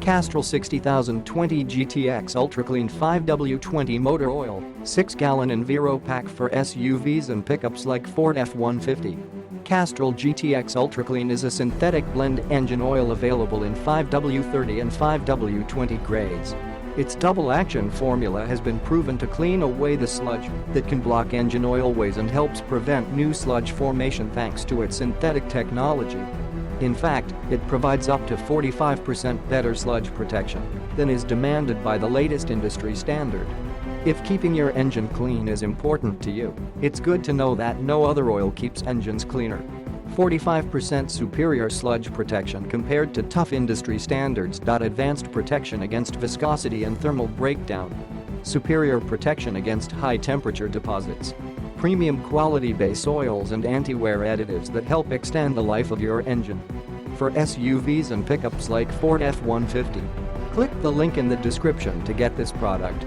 Castrol 60020 GTX ULTRACLEAN 5W20 motor oil, 6-gallon Enviro pack for SUVs and pickups like Ford F-150. Castrol GTX ULTRACLEAN is a synthetic blend engine oil available in 5W30 and 5W20 grades. Its double-action formula has been proven to clean away the sludge that can block engine oil ways and helps prevent new sludge formation thanks to its synthetic technology. In fact, it provides up to 45% better sludge protection than is demanded by the latest industry standard. If keeping your engine clean is important to you, it's good to know that no other oil keeps engines cleaner. 45% superior sludge protection compared to tough industry standards. Advanced protection against viscosity and thermal breakdown. Superior protection against high-temperature deposits. Premium quality base oils and anti-wear additives that help extend the life of your engine. For SUVs and pickups like Ford F-150. Click the link in the description to get this product.